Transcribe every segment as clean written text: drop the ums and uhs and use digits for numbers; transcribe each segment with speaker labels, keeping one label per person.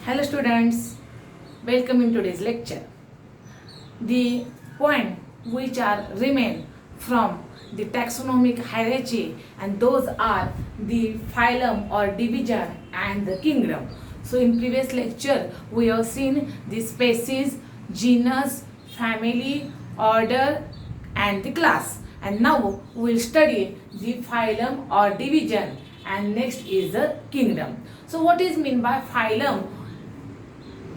Speaker 1: Hello students, welcome in today's lecture. The point which are remain from the taxonomic hierarchy, and those are the phylum or division and the kingdom. So in previous lecture we have seen the species, genus, family, order and the class, and now we will study the phylum or division, and next is the kingdom. So what is mean by phylum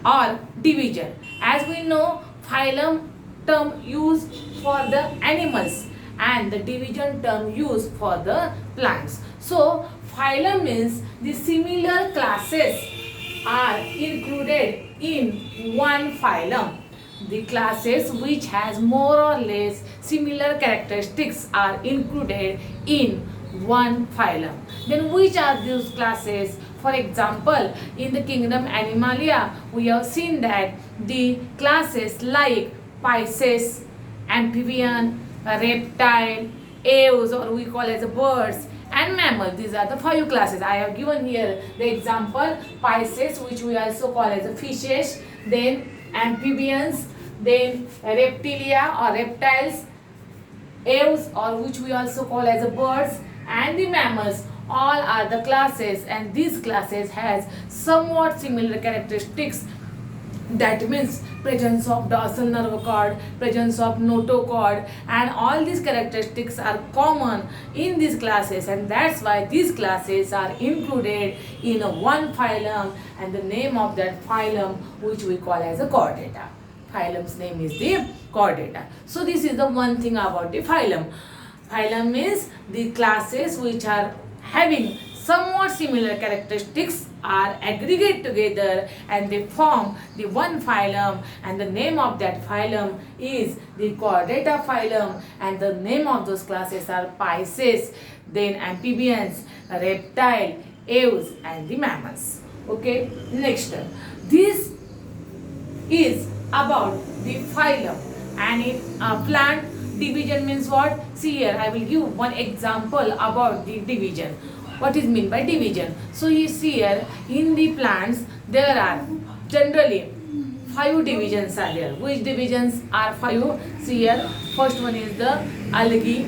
Speaker 1: or division? As we know, phylum term used for the animals and the division term used for the plants. So phylum means the similar classes are included in one phylum. The classes which has more or less similar characteristics are included in one phylum. Then which are those classes? For example, in the kingdom Animalia, we have seen that the classes like Pisces, amphibian, reptile, aves, or we call as birds, and mammal. These are the 5 classes. I have given here the example: Pisces, which we also call as fishes, then amphibians, then reptilia or reptiles, aves, or which we also call as birds, and the mammals. All are the classes, and these classes has somewhat similar characteristics. That means presence of dorsal nerve cord, presence of notochord, and all these characteristics are common in these classes, and that's why these classes are included in a one phylum, and the name of that phylum which we call as a chordata. Phylum's name is the chordata. So this is the one thing about the phylum. Phylum means the classes which are having somewhat similar characteristics are aggregate together and they form the one phylum, and the name of that phylum is the chordata phylum, and the name of those classes are Pisces, then amphibians, reptile, aves, and the mammals. Okay, next, this is about the phylum, and in plant division means what? See here, I will give one example about the division. What is meant by division? So you see here, in the plants there are generally 5 divisions are there. Which divisions are 5? See here, first one is the algae,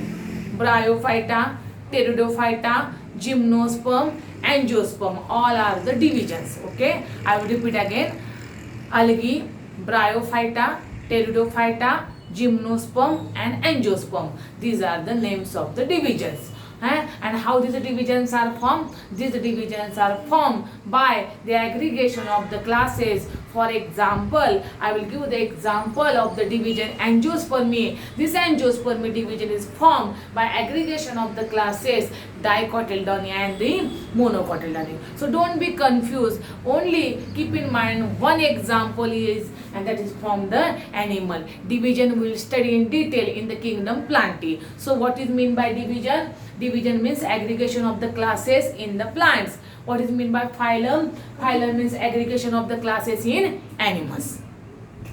Speaker 1: bryophyta, pteridophyta, gymnosperm, angiosperm. All are the divisions. Okay, I will repeat again: algae, bryophyta, pteridophyta, gymnosperm, and angiosperm. These are the names of the divisions. And how these divisions are formed? These divisions are formed by the aggregation of the classes. For example, I will give the example of the division angiospermy. This angiospermy division is formed by aggregation of the classes dicotyledony and the monocotyledony. So don't be confused. Only keep in mind one example is, and that is from the animal. Division we will study in detail in the kingdom Plantae. So what is mean by division? Division means aggregation of the classes in the plants. What is mean by phylum? Phylum means aggregation of the classes in animals.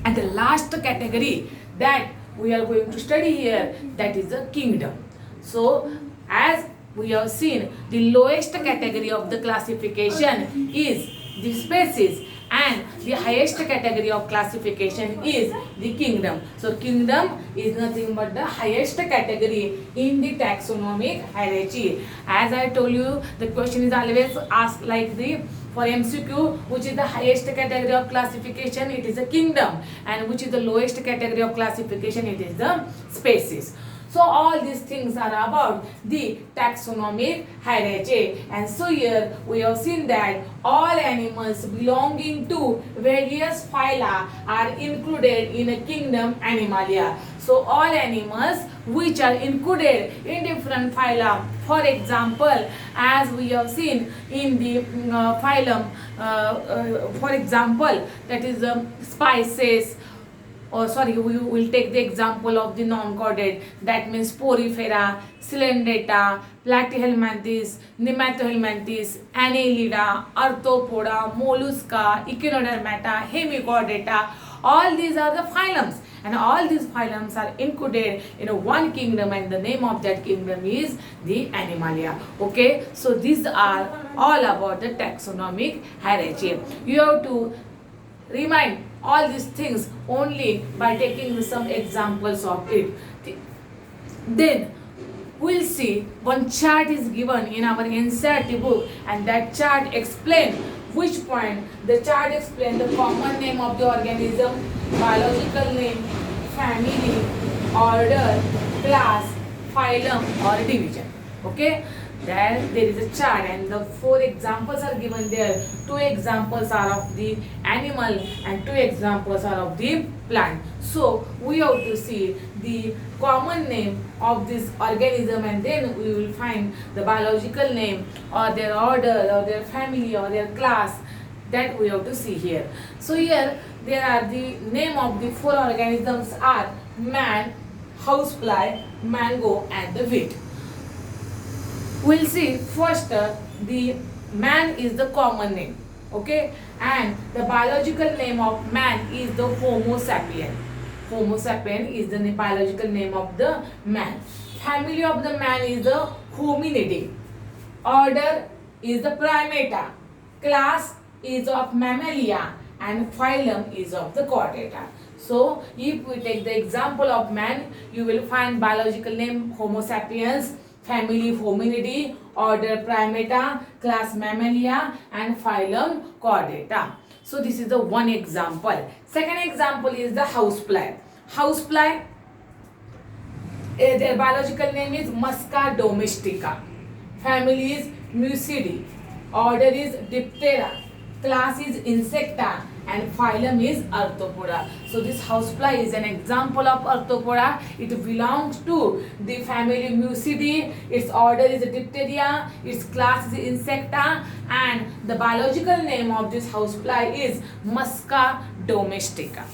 Speaker 1: And the last category that we are going to study here, that is the kingdom. So as we have seen, the lowest category of the classification is the species, and the highest category of classification is the kingdom. So kingdom is nothing but the highest category in the taxonomic hierarchy. As I told you, the question is always asked like the for MCQ, which is the highest category of classification? It is the kingdom. And which is the lowest category of classification? It is the species. So all these things are about the taxonomic hierarchy. And so here we have seen that all animals belonging to various phyla are included in a kingdom Animalia. So all animals which are included in different phyla. For example, as we have seen in the phylum, for example, that is spices. Or sorry, we will take the example of the non-chordate. That means Porifera, Cylindrata, Platyhelminthes, Nematohelminthes, Annelida, Arthropoda, Mollusca, Echinodermata, Hemichordata. All these are the phylums. and all these phylums are included in a one kingdom, and the name of that kingdom is the Animalia. Okay, so these are all about the taxonomic hierarchy. You have to remind all these things only by taking some examples of it. Then we'll see one chart is given in our NCERT book, and that chart explain which point. The chart explain the common name of the organism, biological name, family, order, class, phylum or division. Okay, there is a chart and the 4 examples are given there. 2 examples are of the animal and 2 examples are of the plant. So we have to see the common name of this organism, and then we will find the biological name or their order or their family or their class, that we have to see here. So here there are the name of the 4 organisms are man, housefly, mango and the wheat. We'll see first the man is the common name, okay, and the biological name of man is the Homo sapien. Homo sapien is the biological name of the man. Family of the man is the Hominidae. Order is the Primata. Class is of Mammalia and phylum is of the Chordata. So if we take the example of man, you will find biological name Homo sapiens, family Hominidae, order Primata, class Mammalia and phylum Chordata. So this is the one example. Second example is the housefly. Housefly, their biological name is Musca domestica. Family is Mucidae. Order is Diptera. Class is Insecta and phylum is Arthropoda. So this housefly is an example of Arthropoda. It belongs to the family Mucidae. Its order is Dipteria. Its class is Insecta, and the biological name of this housefly is Musca domestica.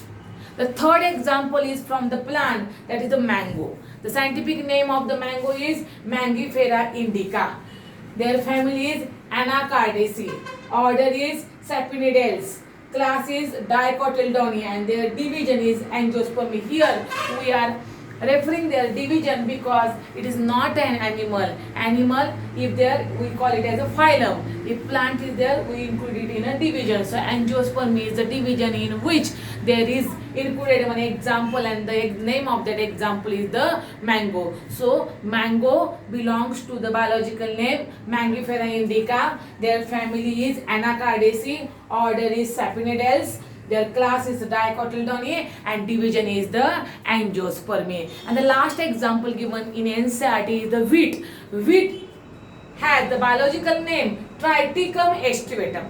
Speaker 1: The third example is from the plant, that is the mango. The scientific name of the mango is Mangifera indica. Their family is Anacardiaceae. Order is Sapinidales. Class is Dicotyledonea and their division is Angiospermae. Here we are referring their division because it is not an animal. Animal, if there, we call it as a phylum. If plant is there, we include it in a division. So Angiospermae is the division in which there is included one example, and the name of that example is the mango. So mango belongs to the biological name Mangifera indica. Their family is Anacardiaceae. Order is Sapinidales. Their class is Dicotyledonea and division is the Angiospermae. And the last example given in NCERT is the wheat. Wheat has the biological name Triticum aestivatum.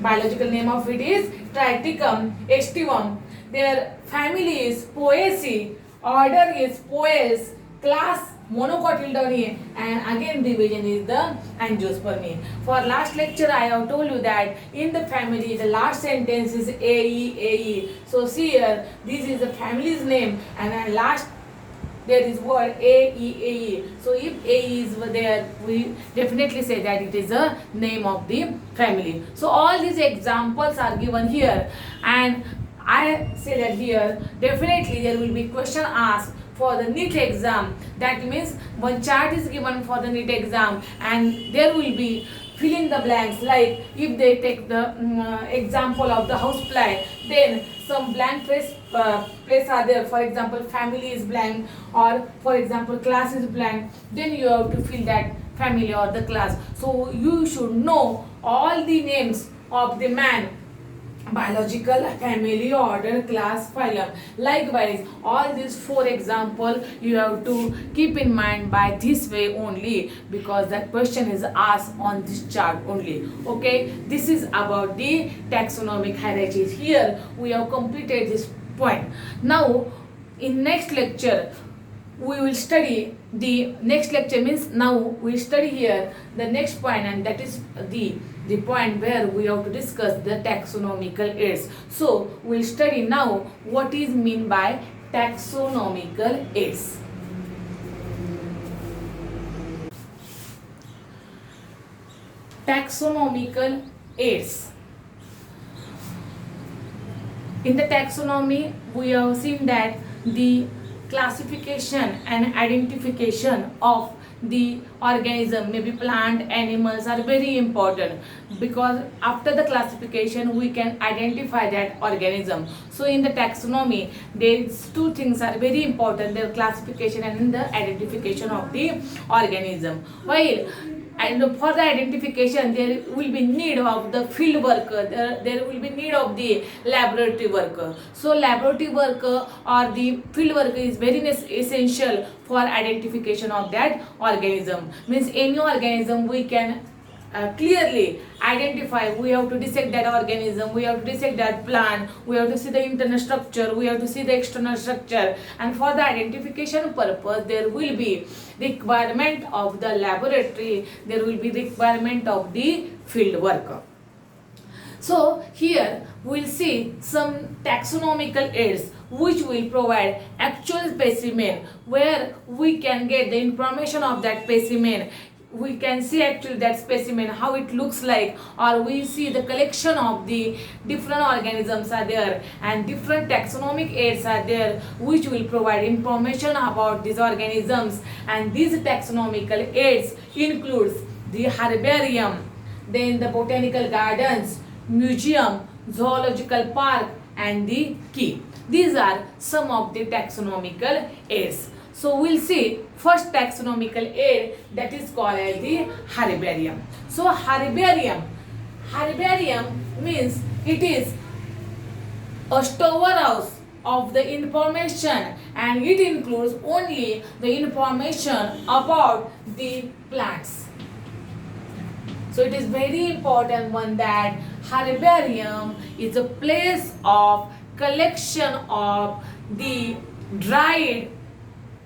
Speaker 1: Biological name of wheat is Triticum aestivum. Their family is Poaceae. Order is Poace. Class Monocotyledonea and again division is the Angiospermae. For last lecture I have told you that in the family the last sentence is AE. So see here, this is the family's name and then last there is word AE. So if AE is there, we definitely say that it is a name of the family. So all these examples are given here, and I say that here definitely there will be question asked for the NEET exam. That means one chart is given for the NEET exam and there will be fill in the blanks, like if they take the example of the housefly, then some blank place are there. For example, family is blank, or for example class is blank, then you have to fill that family or the class. So you should know all the names of the man, biological, family, order, class, phylum. Likewise, all these 4 examples you have to keep in mind by this way only, because that question is asked on this chart only. Okay, this is about the taxonomic hierarchies. Here we have completed this point. Now in next lecture we will study the next lecture, means now we study here the next point, and that is the point where we have to discuss the taxonomical aids. So we'll study now what is mean by taxonomical aids. Taxonomical aids. In the taxonomy, we have seen that the classification and identification of the organism, maybe plant, animals, are very important, because after the classification we can identify that organism. So in the taxonomy, these two things are very important: the classification and the identification of the organism. While and for the identification there will be need of the field worker, there will be need of the laboratory worker. So laboratory worker or the field worker is very essential for identification of that organism. Means any organism we can clearly identify. We have to dissect that organism, we have to dissect that plant, we have to see the internal structure, we have to see the external structure, and for the identification purpose there will be requirement of the laboratory, there will be requirement of the field worker. So here we will see some taxonomical aids which will provide actual specimen where we can get the information of that specimen. We can see actually that specimen, how it looks like, or we see the collection of the different organisms are there, and different taxonomic aids are there which will provide information about these organisms. And these taxonomical aids includes the herbarium, then the botanical gardens, museum, zoological park, and the key. These are some of the taxonomical aids. So we'll see first taxonomical aid, that is called as the herbarium. So herbarium means it is a storehouse of the information, and it includes only the information about the plants. So it is very important one that herbarium is a place of collection of the dried,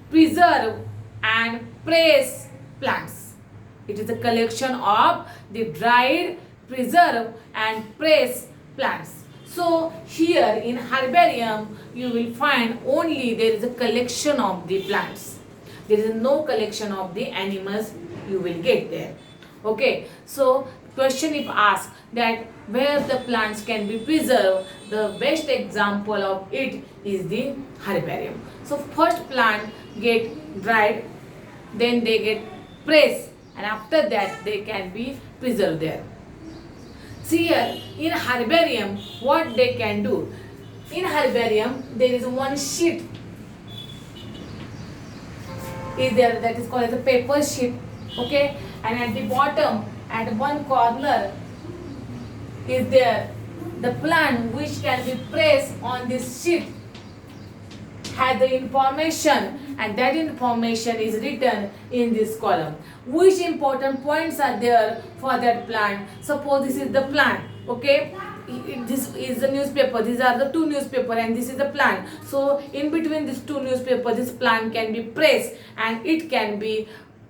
Speaker 1: preserve and press plants. It is a collection of the dried, preserve and press plants. So here in herbarium you will find only there is a collection of the plants. There is no collection of the animals you will get there. Okay, so question if asked that where the plants can be preserved, the best example of it is the herbarium. So first plant get dried, then they get pressed, and after that they can be preserved there. See here in herbarium what they can do. In herbarium there is one sheet is there, that is called as a paper sheet. Okay, and at the bottom at one corner is there the plant which can be pressed on this sheet, has the information, and that information is written in this column. Which important points are there for that plant? Suppose this is the plant, okay, this is the newspaper, these are the two newspaper, and this is the plant. So in between these two newspaper this plant can be pressed and it can be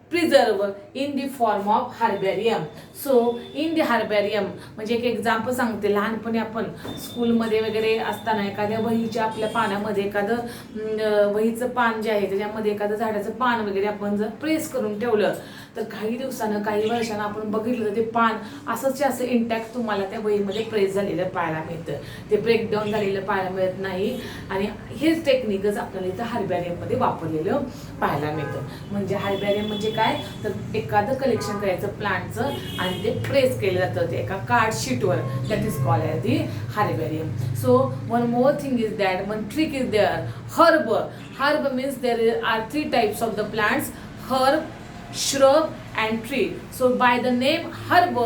Speaker 1: preserve in the form of herbarium. So in the herbarium म्हणजे एक example सांगते. लहानपणी आपण स्कूलमध्ये वगैरे असताना एखाद्या वहीच्या आपल्या पानामध्ये एखादं वहीचं पान जे आहे त्याच्यामध्ये एखादं झाडाचं पान वगैरे आपण जर प्रेस करून ठेवलं तर काही दिवसानं काही वर्षानं आपण बघितलं तर ते पान असंच असं इंटॅक्ट तुम्हाला त्या वहीमध्ये प्रेस झालेलं पाहायला मिळतं, ते ब्रेकडाऊन झालेलं पाहायला मिळत नाही. आणि हेच टेक्निकच आपल्याला इथं हर्बॅरियममध्ये वापरलेलं पाहायला मिळतं. म्हणजे हर्बॅरियम म्हणजे काय तर एखादं कलेक्शन करायचं प्लांटचं आणि ते प्रेस केलं जातं ते एका कार्ड शीटवर, that is called as the herbarium. So one more thing is that, one trick is there. Herb means there are three types of the plants: herb, shrub and tree. So by the name herb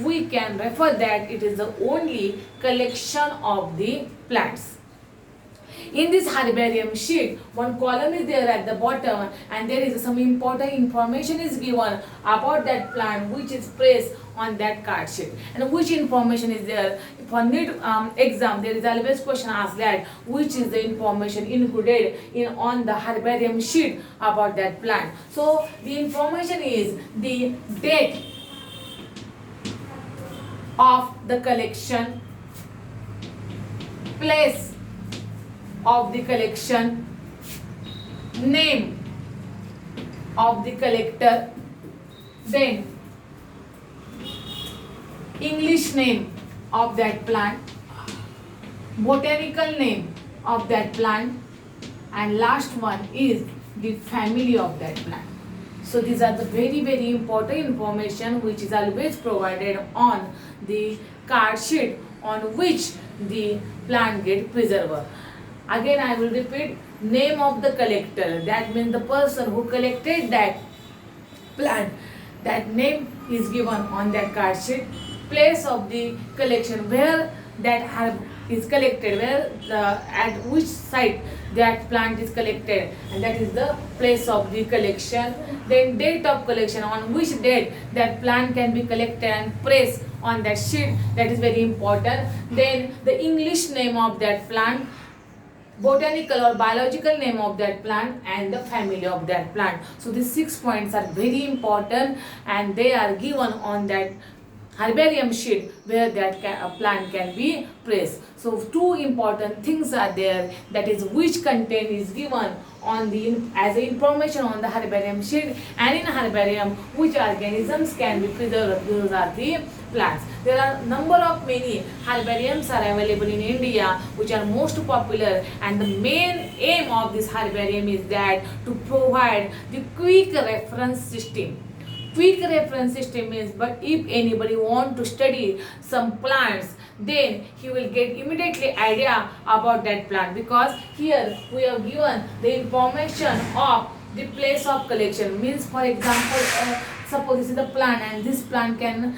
Speaker 1: we can refer that it is the only collection of the plants. In this herbarium sheet, one column is there at the bottom and there is some important information is given about that plant which is pressed on that card sheet. And which information is there? For NEET exam, there is always question asked that which is the information included in on the herbarium sheet about that plant. So the information is the date of the collection, place of the collection, name of the collector, then English name of that plant, botanical name of that plant, and last one is the family of that plant. So these are the very important information which is always provided on the card sheet on which the plant get preserved. Again I will repeat, name of the collector, that means the person who collected that plant, that name is given on that card sheet. Place of the collection, where that herb is collected, where at which site that plant is collected, and that is the place of the collection. Then date of collection, on which date that plant can be collected and pressed on that sheet, that is very important. Then the English name of that plant, botanical or biological name of that plant, and the family of that plant. So these 6 points are very important and they are given on that herbarium sheet where that plant can be pressed. So two important things are there, that is which content is given on the as a information on the herbarium sheet, and in herbarium which organisms can be preserved. Those are the plants. There are number of many herbariums are available in India which are most popular, and the main aim of this herbarium is that to provide the quick reference system. Quick reference system means, but if anybody want to study some plants, then he will get immediately idea about that plant, because here we have given the information of the place of collection. Means for example, suppose this is the plant and this plant can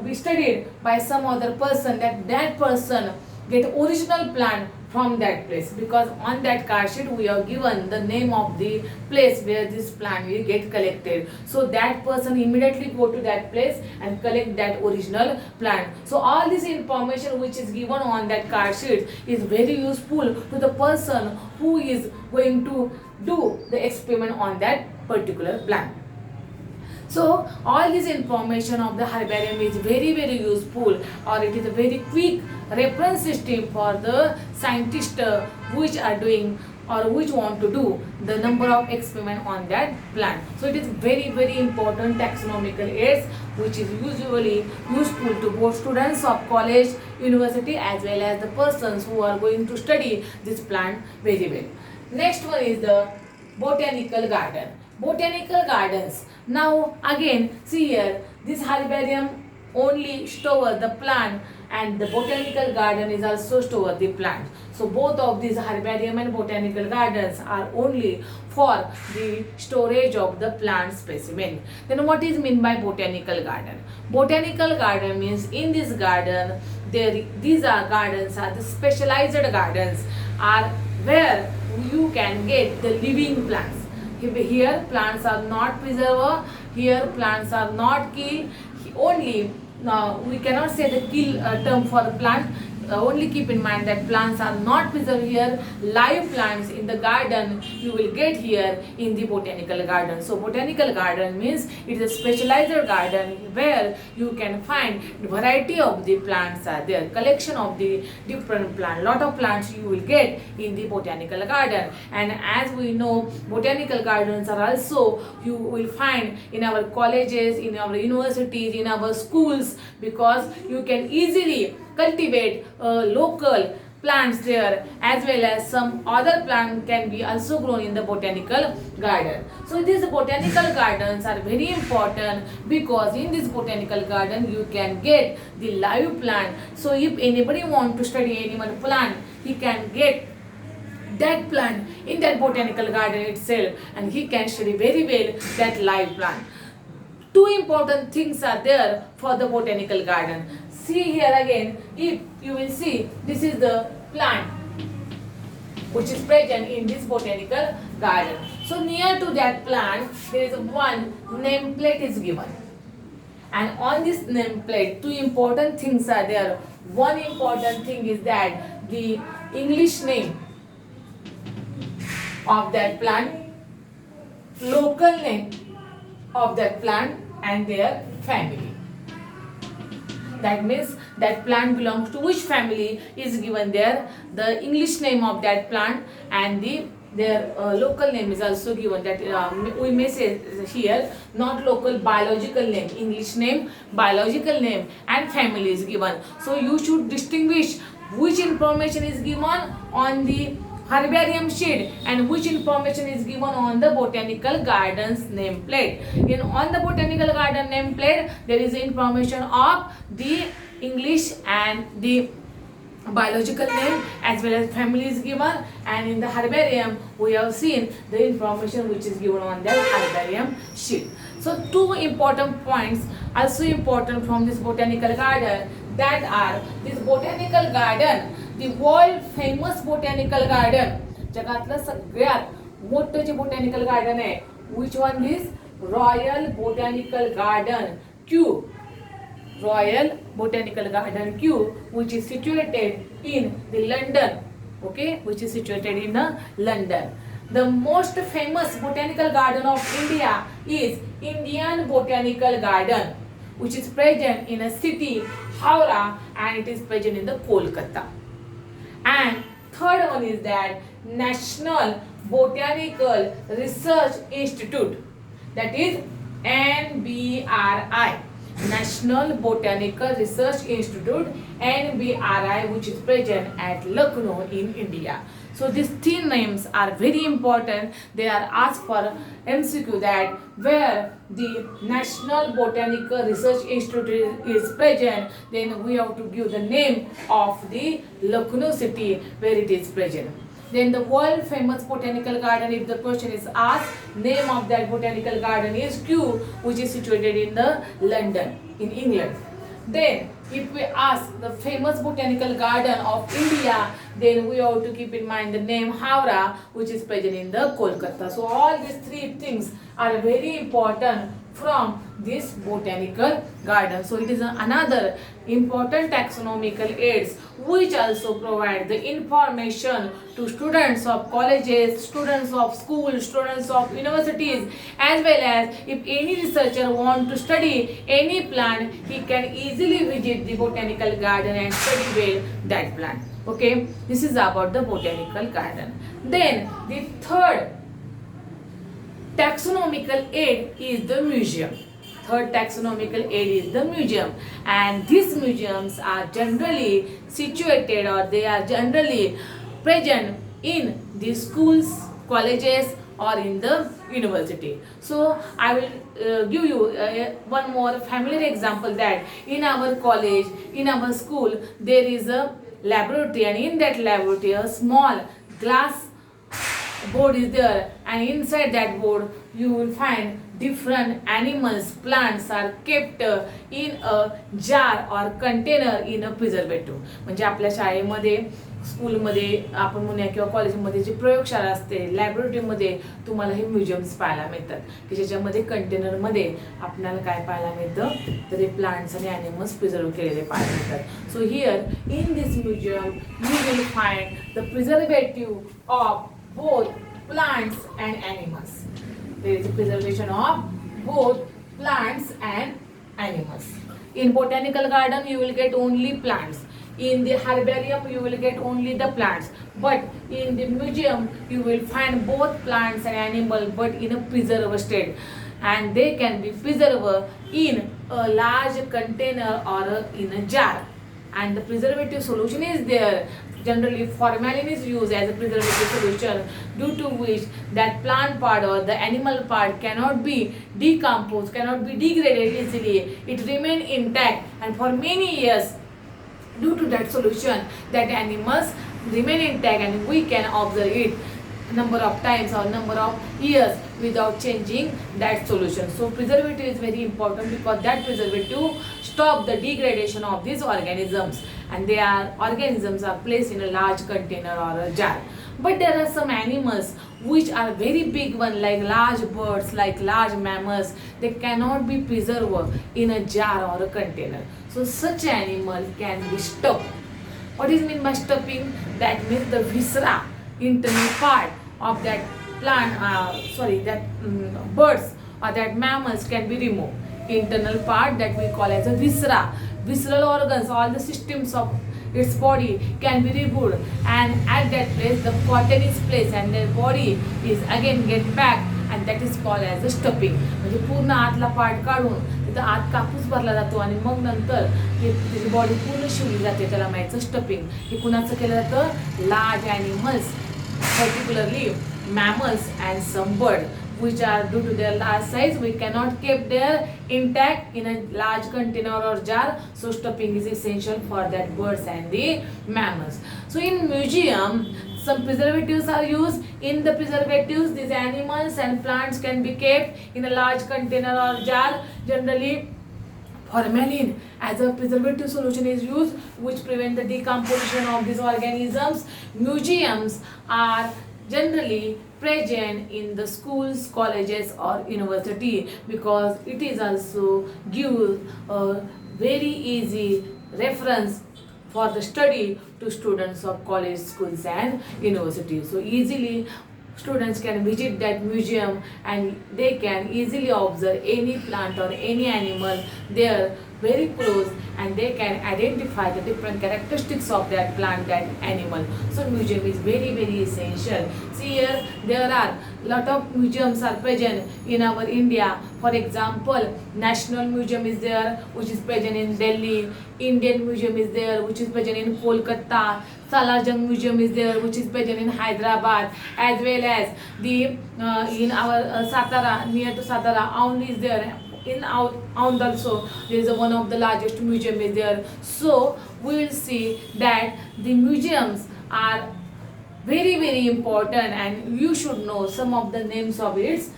Speaker 1: be studied by some other person, that person get original plant from that place, because on that card sheet we have given the name of the place where this plant will get collected. So that person immediately go to that place and collect that original plant. So all this information which is given on that card sheet is very useful to the person who is going to do the experiment on that particular plant. So all this information of the herbarium is very useful, or it is a very quick reference system for the scientists which are doing or which want to do the number of experiment on that plant. So it is very important taxonomical aids which is usually useful to both students of college, university, as well as the persons who are going to study this plant very well. Next one is the botanical garden. Botanical gardens. Now again see here, this herbarium only store the plant and the botanical garden is also store the plant. So both of these herbarium and botanical gardens are only for the storage of the plant specimen. Then what is meant by botanical garden? Botanical garden means in this garden these are gardens are the specialized gardens are where you can get the living plants. Here plants are not preserved, here plants are not killed. Only we cannot say the kill term for the plant. Only keep in mind that plants are not preserved here. Live plants in the garden you will get here in the botanical garden. So botanical garden means it is a specialized garden where you can find variety of the plants are there. Collection of the different plants. Lot of plants you will get in the botanical garden. And as we know, botanical gardens are also you will find in our colleges, in our universities, in our schools, because you can easily cultivate local plants there, as well as some other plant can be also grown in the botanical garden. So these botanical gardens are very important because in this botanical garden you can get the live plant. So if anybody want to study any one plant, he can get that plant in that botanical garden itself and he can study very well that live plant. Two important things are there for the botanical garden. See here again, if you will see, this is the plant which is present in this botanical garden. So near to that plant there is one nameplate is given, and on this nameplate two important things are there. One important thing is that the English name of that plant, local name of that plant, and their family. That means that plant belongs to which family is given there. The English name of that plant and their local name is also given. That we may say here, not local, biological name. English name, biological name, and family is given. So you should distinguish which information is given on the herbarium sheet and which information is given on the botanical gardens nameplate. On the botanical garden nameplate there is information of the English and the biological name as well as family is given, and in the herbarium we have seen the information which is given on that herbarium sheet. So two important points also important from this botanical garden, that are this botanical garden, the world famous botanical garden, जगातलं सगळ्यात मोठं जे botanical garden आहे, which one is Royal Botanical Garden Kew. Royal Botanical Garden Kew, which is situated in the London, okay, which is situated in London. The most famous botanical garden of India is Indian Botanical Garden, which is present in a city, Howrah, and it is present in the Kolkata. And third one is that National Botanical Research Institute, that is NBRI. National Botanical Research Institute, NBRI, which is present at Lucknow in India. So these three names are very important. They are asked for MCQ, that where the National Botanical Research Institute is present, then we have to give the name of the Lucknow city where it is present. Then the world famous botanical garden, if the question is asked, name of that botanical garden is Kew, which is situated in the London in England. Then if we ask the famous botanical garden of India, then we have to keep in mind the name Howrah, which is present in the Kolkata. So all these three things are very important from this botanical garden. So it is another important taxonomical aids which also provide the information to students of colleges, students of schools, students of universities, as well as if any researcher want to study any plant, he can easily visit the botanical garden and study well that plant. Okay, this is about the botanical garden. Then the third taxonomical aid is the museum. Third taxonomical aid is the museum, and these museums are generally situated, or they are generally present in the schools, colleges, or in the university. So I will give you one more familiar example, that in our college, in our school, there is a laboratory, and in that laboratory a small glass board is there, and inside that board you will find different animals, plants are kept in a jar or container in a preservative. म्हणजे आपल्या शाळेमध्ये, स्कूलमध्ये आपण म्हणूया किंवा कॉलेजमध्ये जी प्रयोगशाळा असते, लॅबोरेटरीमध्ये तुम्हाला हे म्युझियम्स पाहायला मिळतात की ज्याच्यामध्ये कंटेनरमध्ये आपल्याला काय पाहायला मिळतं, तर हे प्लांट्स आणि ॲनिमल्स प्रिझर्व केलेले पाहायला मिळतात. So here in this museum you will find the preservative of both plants and animals. There is a preservation of both plants and animals. In botanical garden you will get only plants. In the herbarium you will get only the plants. But in the museum you will find both plants and animals, but in a preserved state. And they can be preserved in a large container or in a jar. And the preservative solution is there. Generally formalin is used as a preservative solution, due to which that plant part or the animal part cannot be decomposed, cannot be degraded easily. It remain intact, and for many years due to that solution that animals remain intact, and we can observe it number of times or number of years without changing that solution. So preservative is very important because that preservative stop the degradation of these organisms, and organisms are placed in a large container or a jar. But there are some animals which are very big one, like large birds, like large mammals. They cannot be preserved in a jar or a container. So such animal can be stuffed. What is mean by stuffing? That means the viscera, internal part of that birds or that mammals can be removed. Internal part that we call as a viscera, visceral organs, all the systems of its body can be removed, and at that place the cotton is placed and their body is again get back, and that is called as a stuffing. म्हणजे पूर्ण आतला part काढून तिथं आत कापूस भरला जातो आणि मग नंतर त्याची बॉडी पूर्ण शिवली जाते, त्याला म्हणायचं स्टफिंग. हे कुणाचं केलं जातं? Large animals, particularly mammals and some bird, which are due to their large size we cannot keep their intact in a large container or jar, so stuffing is essential for that birds and the mammals. So in museum some preservatives are used. In the preservatives these animals and plants can be kept in a large container or jar. Generally formalin as a preservative solution is used, which prevent the decomposition of these organisms. Museums are generally present in the schools, colleges or university because it is also give a very easy reference for the study to students of college, schools and universities. So easily students can visit that museum and they can easily observe any plant or any animal there very close, and they can identify the different characteristics of that plant, that animal. So museum is very essential. See here, there are lot of museums are present in our India. For example, National Museum is there, which is present in Delhi. Indian Museum is there, which is present in Kolkata. Salarjung Museum is there, which is present in Hyderabad, as well as the in our Satara, near to Satara, Aund is there. In Aund also there is one of the largest museum is there. So we will see that the museums are very important, and you should know some of the names of its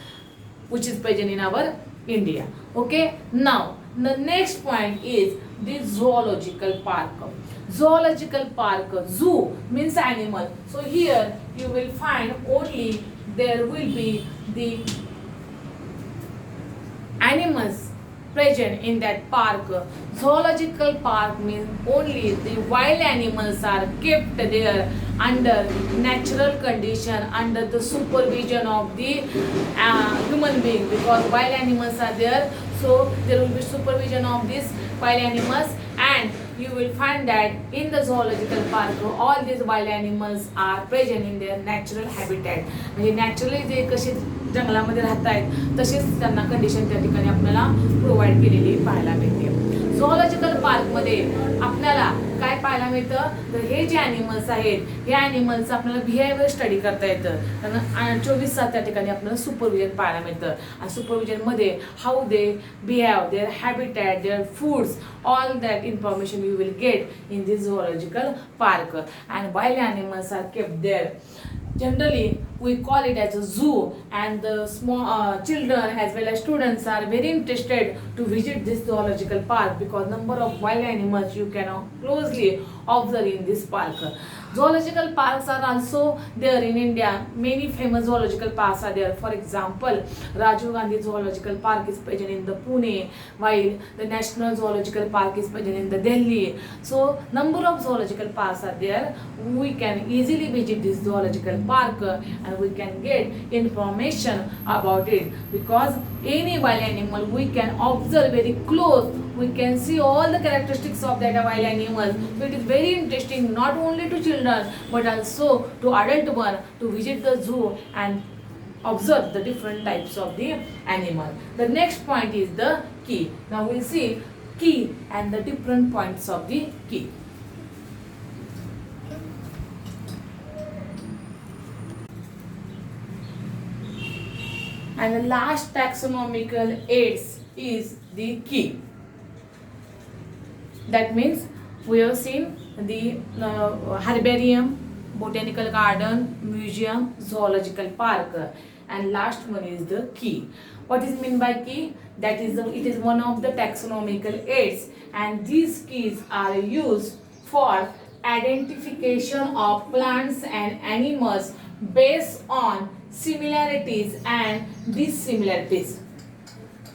Speaker 1: which is present in our India. Okay, now the next point is the zoological park. Zoological park, zoo means animal. So here you will find only there will be the animals present in that park. Zoological park means only the wild animals are kept there under natural condition, under the supervision of the human being, because wild animals are there, so there will be supervision of these wild animals, and you will find that in the zoological park all these wild animals are present in their natural habitat. म्हणजे naturally जे कसे जंगलामध्ये राहत आहेत तसेच त्यांना condition त्या ठिकाणी आपल्याला प्रोव्हाइड केलेली पाहायला मिळते. झूलॉजिकल पार्कमध्ये आपल्याला काय पाहायला मिळतं, तर हे जे ॲनिमल्स आहेत हे ॲनिमल्स आपल्याला बिहेवियर स्टडी करता येतं. कारण 24 तास त्या ठिकाणी आपल्याला सुपरविजन पाहायला मिळतं, आणि सुपरविजनमध्ये how they behave, their habitat, their foods, all that information you will get in this zoological park, and wild animals are kept there. Generally we call it as a zoo, and the small children as well as students are very interested to visit this zoological park because number of wild animals you can closely observe in this park. Zoological parks are also there in India. Many famous zoological parks are there. For example, Rajiv Gandhi Zoological Park is present in the Pune, while the National Zoological Park is present in the Delhi. So number of zoological parks are there. We can easily visit this zoological park and we can get information about it, because any wild animal we can observe very close. We can see all the characteristics of that wild animal. So it is very interesting not only to children but also to adult one to visit the zoo and observe the different types of the animal. The next point is the key. Now we will see key and the different points of the key. And the last taxonomical aids is the key. That means we have seen the herbarium, botanical garden, museum, zoological park, and last one is the key. What is meant by key? That is it is one of the taxonomical aids, and these keys are used for identification of plants and animals based on similarities and dissimilarities.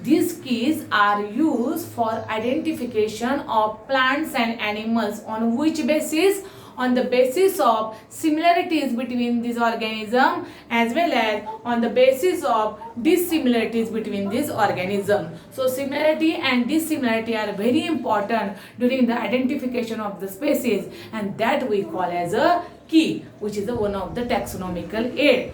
Speaker 1: These keys are used for identification of plants and animals on which basis? On the basis of similarities between these organisms as well as on the basis of dissimilarities between these organisms. So similarity and dissimilarity are very important during the identification of the species, and that we call as a key, which is one of the taxonomical aid.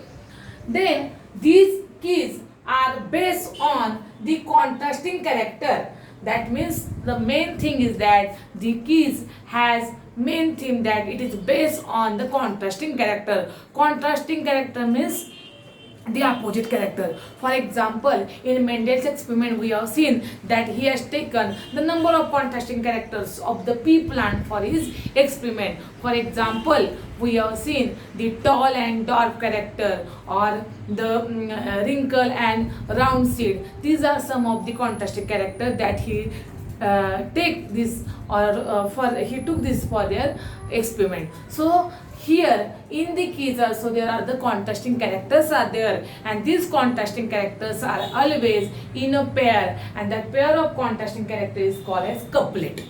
Speaker 1: Then these keys are based on the contrasting character. That means the main thing is that the keys has main theme that it is based on the contrasting character. Contrasting character means the opposite character. For example, in Mendel's experiment we have seen that he has taken the number of contrasting characters of the pea plant for his experiment. For example, we have seen the tall and dark character, or the wrinkle and round seed. These are some of the contrasting characters that he take this, or for he took this for their experiment. So here in the keys also there are the contrasting characters are there, and these contrasting characters are always in a pair, and that pair of contrasting character is called as couplet.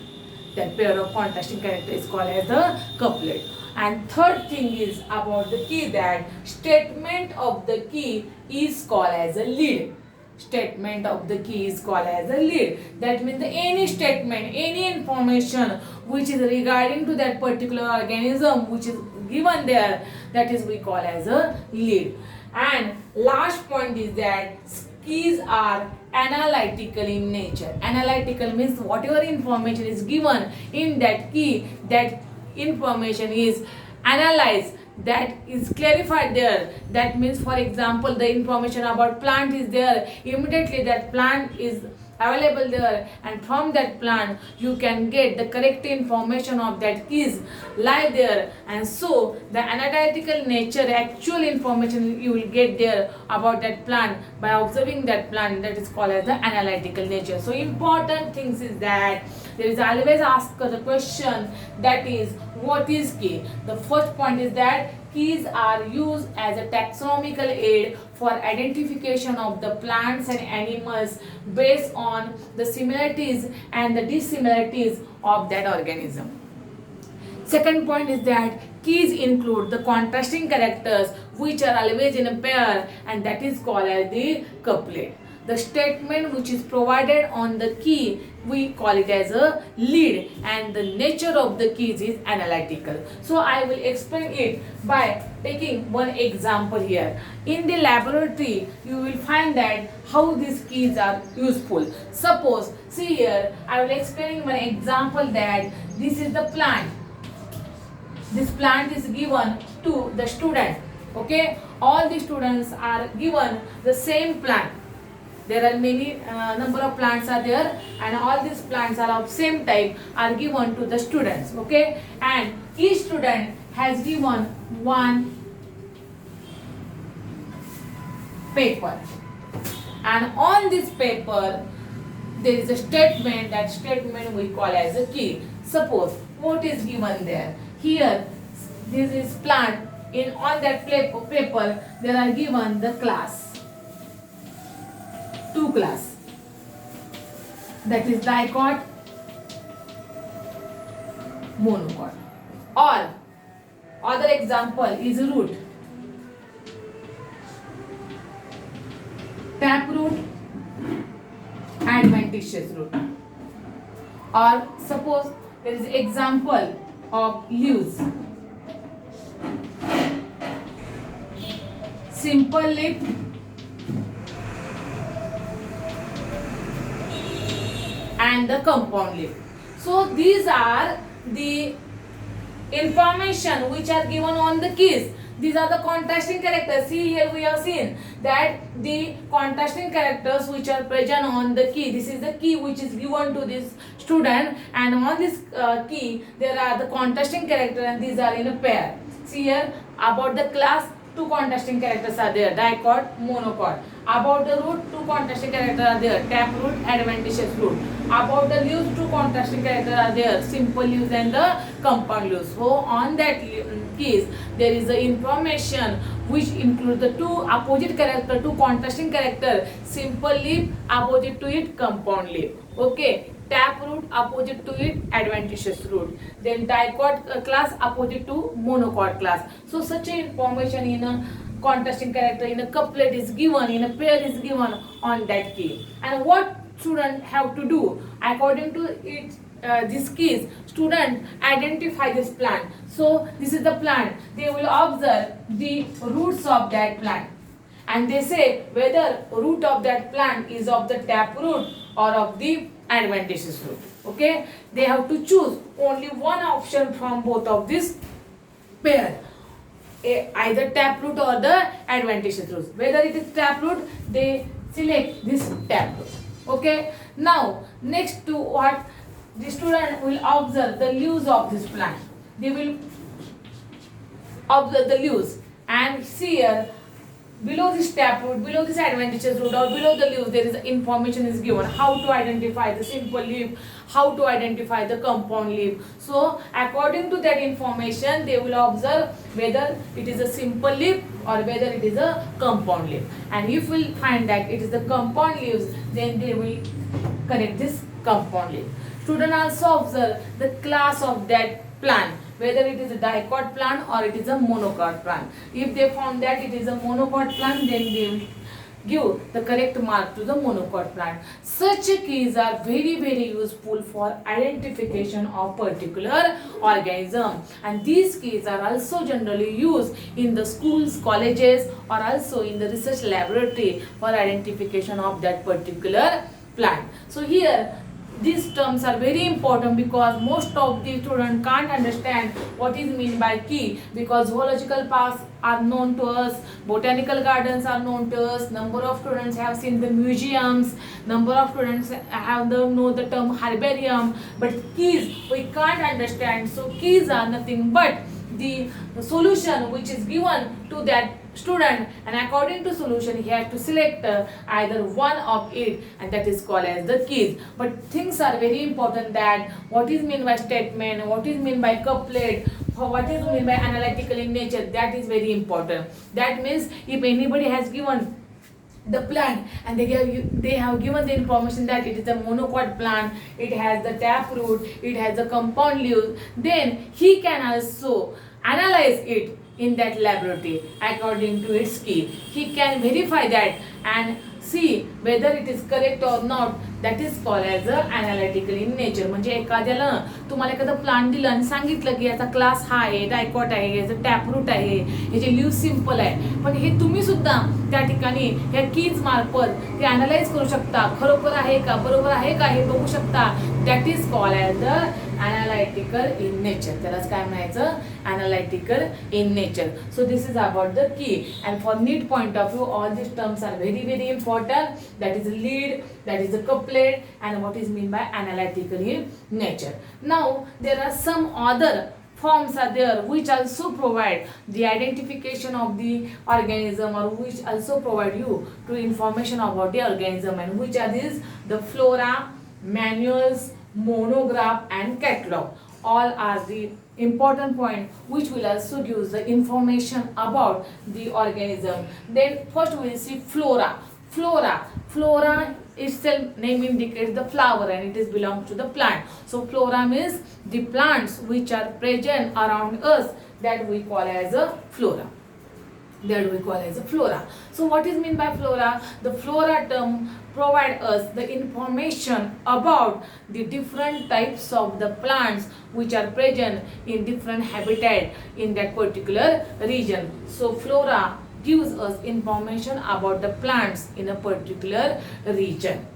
Speaker 1: That pair of contrasting character is called as the couplet. And third thing is about the key, that statement of the key is called as a lead. Statement of the key is called as a lead. That means any statement, any information which is regarding to that particular organism which is given there, that is we call as a lead. And last point is that keys are analytical in nature. Analytical means whatever information is given in that key, that information is analyzed, that is clarified there. That means, for example, the information about plant is there, immediately that plant is available there, and from that plant you can get the correct information of that keys lie there. And so the analytical nature, actual information you will get there about that plant by observing that plant, that is called as the analytical nature. So important things is that there is always asked the question, that is what is key. The first point is that keys are used as a taxonomical aid for identification of the plants and animals based on the similarities and the dissimilarities of that organism. Second point is that keys include the contrasting characters which are always in a pair, and that is called as the couplet. The statement which is provided on the key, we call it as a lead, and the nature of the keys is analytical. So I will explain it by taking one example here. In the laboratory, you will find that how these keys are useful. Suppose, see here, I will explain one example that this is the plant. This plant is given to the student. Okay, all the students are given the same plant. There are many number of plants are there, and all these plants are of same type are given to the students. Okay, and each student has given one paper, and on this paper there is a statement. That statement we call as a key. Suppose what is given there. Here this is plant. In on that paper there are given the class. Two class, that is dicot, monocot. Or other example is root, taproot, adventitious root. Or suppose there is example of leaves, simple leaf, and the compound leaf. So these are the information which are given on the keys. These are the contrasting characters. See here we have seen that the contrasting characters which are present on the key. This is the key which is given to this student, and on this key there are the contrasting characters, and these are in a pair. See here about the class, two contrasting characters are there, dicot, monocot. About the root, two contrasting characters are there, taproot, adventitious root. About the leaves, two contrasting characters are there, simple leaves and the compound leaves. So on that keys there is the information which includes the two opposite character, two contrasting character, simple leaf, opposite to it, compound leaf. Okay, taproot, opposite to it, adventitious root. Then dicot class, opposite to monocot class. So such a information in a contrasting character, in a couplet is given, in a pair is given on that key. And what student have to do according to it, these keys, student identify this plant. So this is the plant. They will observe the roots of that plant, and they say whether root of that plant is of the taproot or of the adventitious root. Okay, they have to choose only one option from both of this pair, either taproot or the adventitious root. Whether it is taproot, they select this taproot. Okay, now next to what, the student will observe the leaves of this plant. They will observe the leaves and see here below this taproot, below this adventitious root, or below the leaves, there is information is given how to identify the simple leaf, how to identify the compound leaf. So according to that information, they will observe whether it is a simple leaf or whether it is a compound leaf. And if we find that it is the compound leaves, then they will correct this compound leaf. Student also observe the class of that plant, whether it is a dicot plant or it is a monocot plant. If they found that it is a monocot plant, then they will give the correct mark to the monocot plant. Such keys are very useful for identification of particular organism, and these keys are also generally used in the schools, colleges, or also in the research laboratory for identification of that particular plant. So here these terms are very important because most of the students can't understand what is meant by key, because zoological parks are known to us, botanical gardens are known to us, number of students have seen the museums, number of students have know the term herbarium, but keys we can't understand. So keys are nothing but the solution which is given to that student, and according to solution he has to select either one of it, and that is called as the keys. But things are very important, that what is meant by statement, what is meant by couplet, what is meant by analytical in nature, that is very important. That means if anybody has given the plant and they have given the information that it is a monocot plant, it has the taproot, it has the compound leaves, then he can also analyze it in that laboratory according to its key. He can verify that and see whether it is correct or not. That is called as analytical in nature. म्हणजे एखाद्याला तुम्हाला एखादा plant दिलं आणि सांगितलं की याचा class हा आहे, डायकॉट आहे, याचं टॅपरूट आहे, याचे लीव सिंपल आहे, पण हे तुम्ही सुद्धा त्या ठिकाणी ह्या कीज मार्फत ते अनालाइज करू शकता, खरोखर आहे का, बरोबर आहे का हे बघू शकता. That is called as the analytical in nature. त्यालाच काय म्हणायचं, analytical in nature. So this is about the key, and for NEET point of view all these terms are very important. That is lead, that is the couplet, and what is meant by analytical in nature. Now there are some other forms are there which also provide the identification of the organism, or which also provide you to information about the organism, and which are these: the flora, manuals, monograph, and catalog. All are the important point which will also give the information about the organism. Then first we will see flora. Flora itself name indicates the flower, and it is belongs to the plant. So flora means the plants which are present around us, that we call as a flora. That we call as a flora. So what is meant by flora? The flora term provide us the information about the different types of the plants which are present in different habitat in that particular region. So flora gives us information about the plants in a particular region.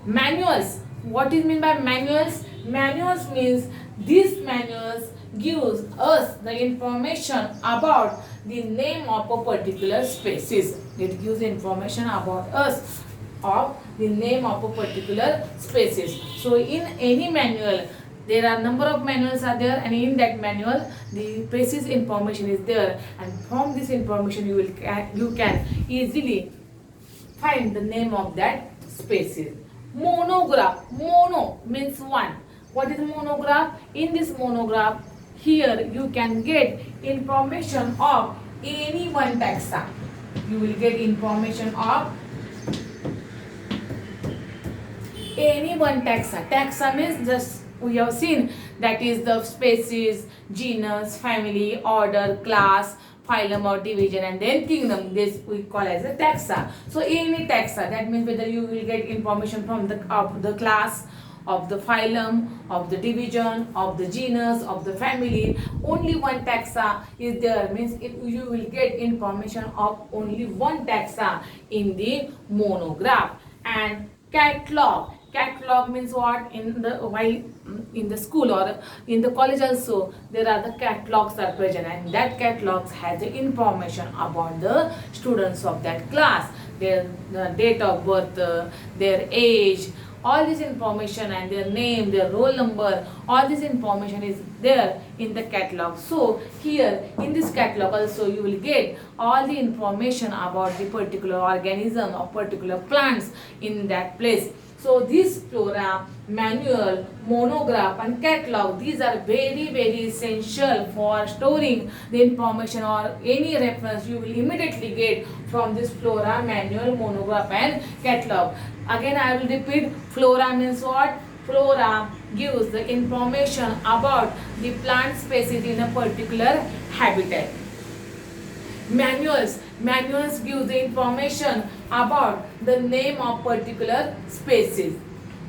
Speaker 1: Manuals. What is meant by manuals? Manuals means these manuals gives us the information about the name of a particular species. It gives information about us of the name of a particular species. So in any manual, there are number of manuals are there, and in that manual the precise information is there, and from this information you can easily find the name of that species. Monograph. Mono means one. What is monograph? In this monograph, here you can get information of any one taxa. You will get information of any one taxa. Taxa means just we have seen, that is the species, genus, family, order, class, phylum or division, and then kingdom. This we call as a taxa. So any taxa, that means whether you will get information from the class, of the phylum, of the division, of the genus, of the family. Only one taxa is there, means you will get information of only one taxa in the monograph. And catalog. Catalog means what? In the while in the school or in the college also, there are the catalogs are present, and that catalogs has the information about the students of that class, their date of birth, their age, all this information, and their name, their roll number, all this information is there in the catalog. So here in this catalog also you will get all the information about the particular organism or particular plants in that place. So this flora, manual, monograph and catalog, these are very essential for storing the information or any reference you will immediately get from this flora, manual, monograph and catalog. Again I will repeat, flora means what? Flora gives the information about the plant species in a particular habitat. Manuals give the information about the name of particular species.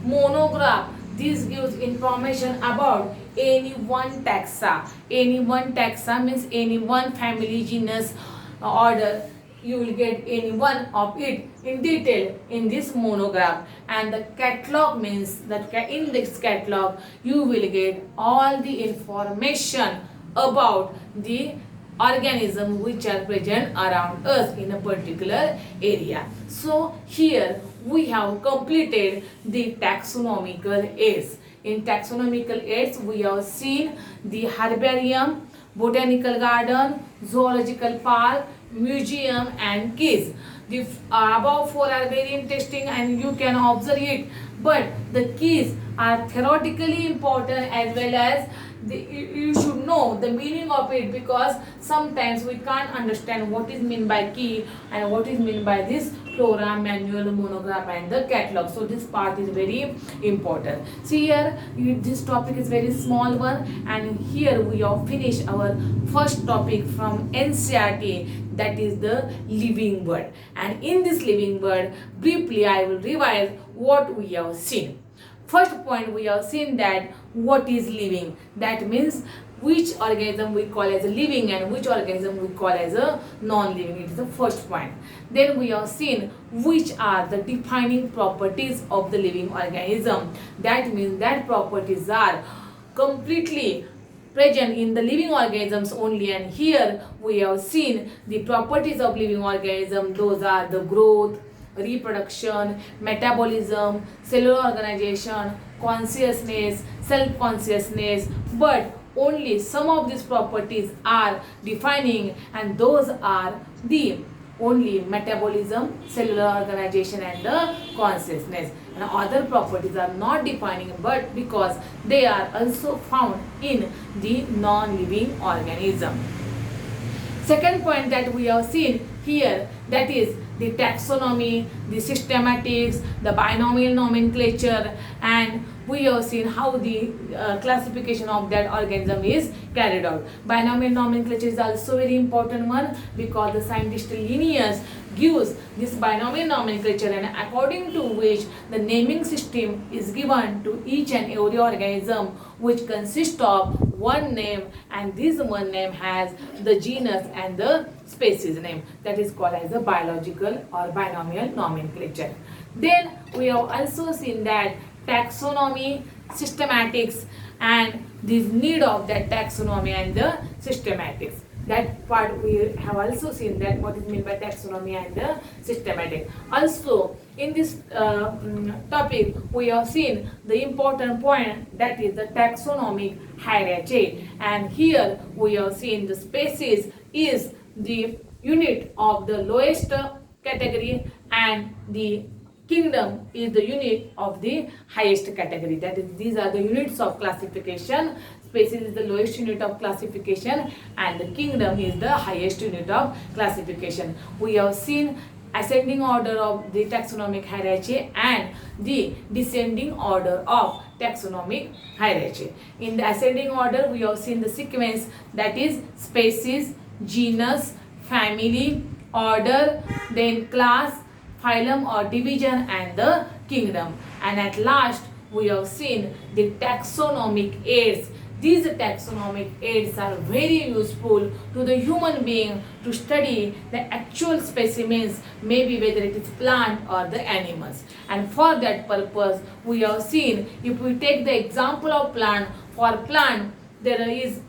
Speaker 1: Monograph, this gives information about any one taxa. Any one taxa means any one family, genus, order. You will get any one of it in detail in this monograph. And the catalog means that in this catalog you will get all the information about the organism which are present around us in a particular area. So here we have completed the taxonomical aids. In taxonomical aids we have seen the herbarium, botanical garden, zoological park, museum and keys. The above four are very interesting and you can observe it, but the keys are theoretically important as well as you should know the meaning of it, because sometimes we can't understand what is meant by key and what is meant by this flora, manual, monograph and the catalog. So this part is very important. See here, this topic is very small one, and here we have finished our first topic from NCERT, that is the living word. And in this living word, briefly I will revise what we have seen. First point, we have seen that what is living. That means which organism we call as a living and which organism we call as a non-living. It is the first point. Then we have seen which are the defining properties of the living organism. That means that properties are completely present in the living organisms only, and here we have seen the properties of living organism. Those are the growth, reproduction, metabolism, cellular organization, consciousness, self-consciousness, but only some of these properties are defining, and those are the only metabolism, cellular organization and the consciousness, and other properties are not defining, but because they are also found in the non-living organism. Second point that we have seen here, that is the taxonomy, the systematics, the binomial nomenclature, and we have seen how the classification of that organism is carried out. Binomial nomenclature is also very important one, because the scientist Linnaeus gives this binomial nomenclature, and according to which the naming system is given to each and every organism, which consists of one name, and this one name has the genus and the species name. That is called as the biological or binomial nomenclature. Then we have also seen that taxonomy, systematics, and this need of that taxonomy and the systematics. That part we have also seen, that what is meant by taxonomy and the systematic. Also in this topic we have seen the important point, that is the taxonomic hierarchy, and here we have seen the species is the unit of the lowest category and the kingdom is the unit of the highest category. That is, these are the units of classification. Species is the lowest unit of classification and the kingdom is the highest unit of classification. We have seen ascending order of the taxonomic hierarchy and the descending order of taxonomic hierarchy. In the ascending order we have seen the sequence, that is species, genus, family, order, then class, phylum or division and the kingdom. And at last we have seen the taxonomic aids. these taxonomic aids are very useful to the human being to study the actual specimens, maybe whether it is plant or the animals. And for that purpose, we have seen, if we take the example of plant, for plant there is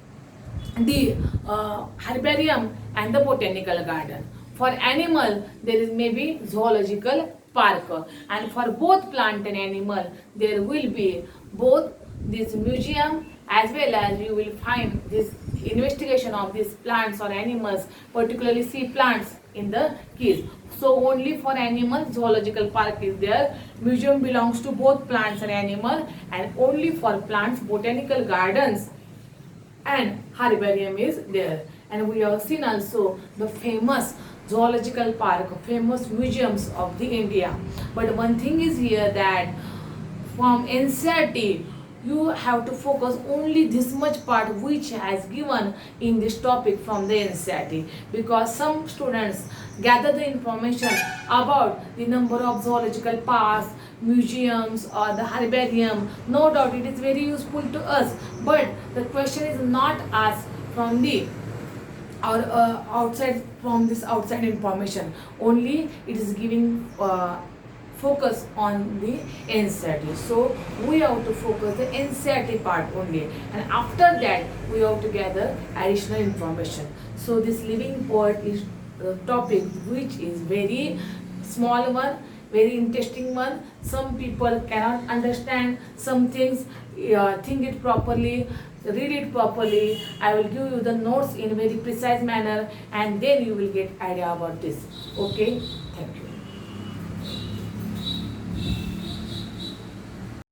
Speaker 1: the herbarium and the botanical garden. For animal, there is maybe zoological park. And for both plant and animal, there will be both this museum, as well as you will find this investigation of these plants or animals, particularly sea plants in the keys. So only for animal, zoological park is there. Museum belongs to both plants and animal, and only for plants, botanical gardens and herbarium is there. And we have seen also the famous zoological park, famous museums of the India. But one thing is here, that from NCERT you have to focus only this much part which has given in this topic from the NCERT, because some students gather the information about the number of zoological parks, museums or the herbarium. No doubt it is very useful to us, but the question is not asked from the or outside, from this outside information. Only it is giving focus on the NCERT. So we have to focus the NCERT part only, and after that we have to gather additional information. So this living poet is a topic which is very small one, very interesting one. Some people cannot understand some things, think it properly, read it properly. I will give you the notes in a very precise manner, and then you will get idea about this. Okay, thank you.